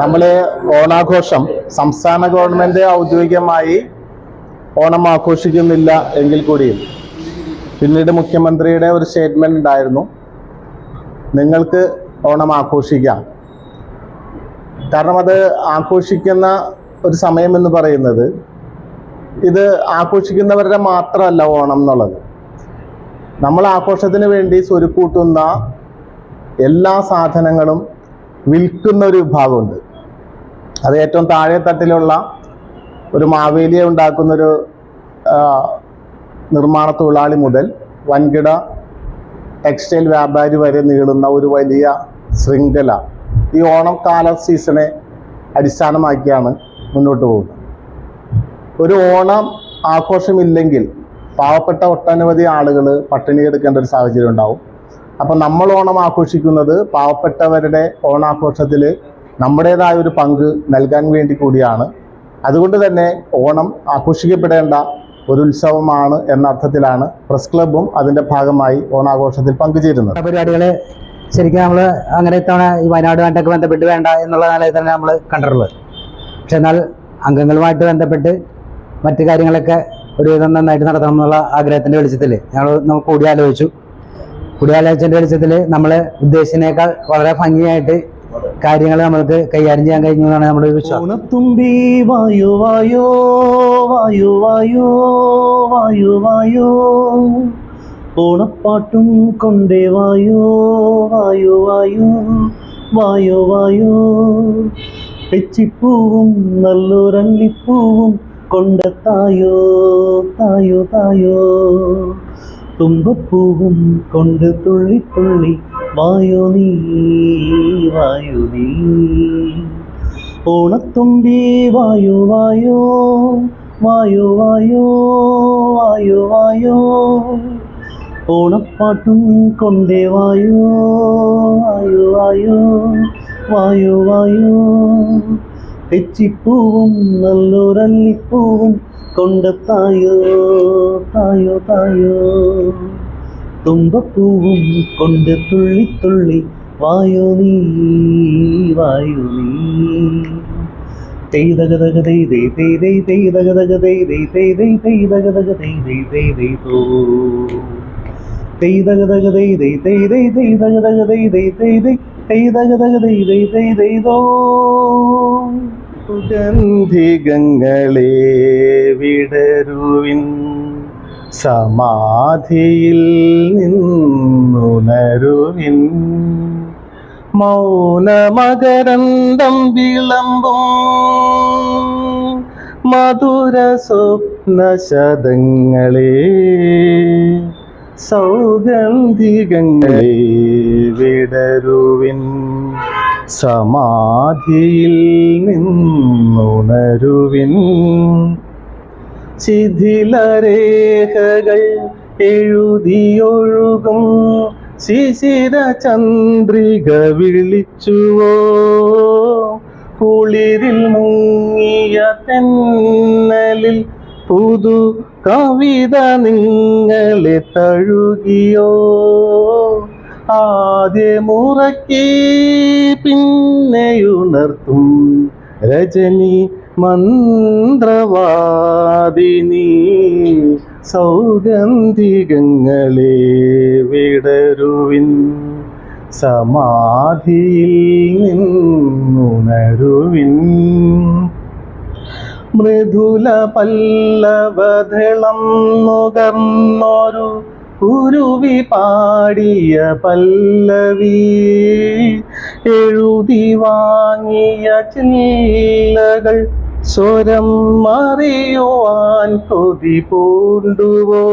നമ്മള് ഓണാഘോഷം സംസ്ഥാന ഗവൺമെന്റ് ഔദ്യോഗികമായി ഓണം ആഘോഷിക്കുന്നില്ല എങ്കിൽ കൂടിയും പിന്നീട് മുഖ്യമന്ത്രിയുടെ ഒരു സ്റ്റേറ്റ്മെന്റ് ഉണ്ടായിരുന്നു, നിങ്ങൾക്ക് ഓണം ആഘോഷിക്കാം. കാരണം അത് ആഘോഷിക്കുന്ന ഒരു സമയം എന്ന് പറയുന്നത് ഇത് ആഘോഷിക്കുന്നവരുടെ മാത്രമല്ല ഓണം എന്നുള്ളത്. നമ്മൾ ആഘോഷത്തിന് വേണ്ടി സ്വരുക്കൂട്ടുന്ന എല്ലാ സാധനങ്ങളും വിൽക്കുന്ന ഒരു വിഭാഗമുണ്ട്. അത് ഏറ്റവും താഴെ തട്ടിലുള്ള ഒരു മാവേലിയെ ഉണ്ടാക്കുന്നൊരു നിർമ്മാണ തൊഴിലാളി മുതൽ വൻകിട ടെക്സ്റ്റൈൽ വ്യാപാരി വരെ നീളുന്ന ഒരു വലിയ ശൃംഖല ഈ ഓണം കാല സീസണെ അടിസ്ഥാനമാക്കിയാണ് മുന്നോട്ട് പോകുന്നത്. ഒരു ഓണം ആഘോഷമില്ലെങ്കിൽ പാവപ്പെട്ട ഒട്ടനവധി ആളുകൾ പട്ടിണി എടുക്കേണ്ട ഒരു സാഹചര്യം ഉണ്ടാവും. അപ്പം നമ്മൾ ഓണം ആഘോഷിക്കുന്നത് പാവപ്പെട്ടവരുടെ ഓണാഘോഷത്തിൽ നമ്മുടേതായ ഒരു പങ്ക് നൽകാൻ വേണ്ടി കൂടിയാണ്. അതുകൊണ്ട് തന്നെ ഓണം ആഘോഷിക്കപ്പെടേണ്ട ഒരു ഉത്സവമാണ് എന്ന അർത്ഥത്തിലാണ് പ്രസ് ക്ലബും അതിൻ്റെ ഭാഗമായി ഓണാഘോഷത്തിൽ പങ്കുചേരുന്നത്. പരിപാടികൾ ശരിക്കും നമ്മൾ അങ്ങനെ ഇത്തവണ ഈ വയനാടുമായിട്ടൊക്കെ ബന്ധപ്പെട്ട് വേണ്ട എന്നുള്ള നിലയിൽ തന്നെ നമ്മൾ കണ്ടിട്ടുള്ളത്. പക്ഷെ എന്നാൽ അംഗങ്ങളുമായിട്ട് ബന്ധപ്പെട്ട് മറ്റു കാര്യങ്ങളൊക്കെ ഒരുവിധം നന്നായിട്ട് നടത്തണം എന്നുള്ള ആഗ്രഹത്തിൻ്റെ വെളിച്ചത്തിൽ നമ്മൾ കൂടിയാലോചിച്ചതിൻ്റെ വെളിച്ചത്തിൽ നമ്മൾ ഉദ്ദേശിച്ചതിനേക്കാൾ വളരെ ഭംഗിയായിട്ട് കാര്യങ്ങൾ നമ്മൾക്ക് കൈകാര്യം ചെയ്യാൻ കഴിഞ്ഞു എന്നാണ് നമ്മുടെ വിശ്വാസം. ഓണത്തുമ്പി വായോ വായോ വായോ വായോ വായോ വായോ, ഓണപ്പാട്ടും കൊണ്ടേ വായോ വായോ വായോ വായോ വായോ, തെച്ചിപ്പൂവും നല്ലൊരല്ലിപ്പൂവും കൊണ്ടെത്തായോ തായോ തായോ, തുമ്പപ്പൂവും കൊണ്ട് തുള്ളി തുള്ളി വായോ നീ വായോ നീ. ഓണത്തുമ്പി വായോ വായോ വായോ വായോ വായോ വായോ, ഓണപ്പാട്ടും കൊണ്ടേ വായോ വായോ വായോ വായോ വായോ, തെച്ചിപ്പൂവും നല്ലൊരല്ലിപ്പൂവും കൊണ്ടെത്തായോ തായോ തായോ, തുമ്പപ്പൂവും കൊണ്ട് തുള്ളി തുള്ളി വായോ നീ വായോ നീ. തെയ്തകതക തെയ്തേ തെയ്തേ തെയ്തകതക തെയ്തേ തെയ്തേ തെയ്തകതക തെയ്തേ തെയ്തേ തോ, തെയ്തകതക തെയ്തേ തെയ്തേ തെയ്തകതക തെയ്തേ തെയ്തേ തെയ്തകതക തെയ്തേ തെയ്തേ തോ. സുഗന്ധികങ്ങളെ വിടരുവിൻ, സമാധിയിൽ നിന്നുണരുവിൻ, മൗനമകരന്തം വിളമ്പും മധുര സ്വപ്നശതങ്ങളെ, സൗഗന്ധികങ്ങളെ വിടരുവിൻ, സമാധിയിൽ നിന്നുണരുവിൻ, ശിഥിലരേഖകൾ എഴുതിയൊഴുകും ശിശിര ചന്ദ്രിക വിളിച്ചുവോ, കുളിരിൽ മുങ്ങിയ തെന്നലിൽ പുതു കവിത നിങ്ങളെ തഴുകിയോ, ആദ്യമുറക്കി പിന്നെയുണർത്തും രജനി മന്ത്രവാദിനി, സൗഗന്ധികങ്ങളെ വിടരുവിൻ, സമാധിയിൽ നിന്നുണരുവിൻ, മൃദുല പല്ലവധളം നുകർന്നൊരു കുരുവി പാടിയ പല്ലവി, എഴുതി വാങ്ങിയ ചില്ലകൾ സ്വരം അറിയുവാൻ കൊതി പൂണ്ടുവോ.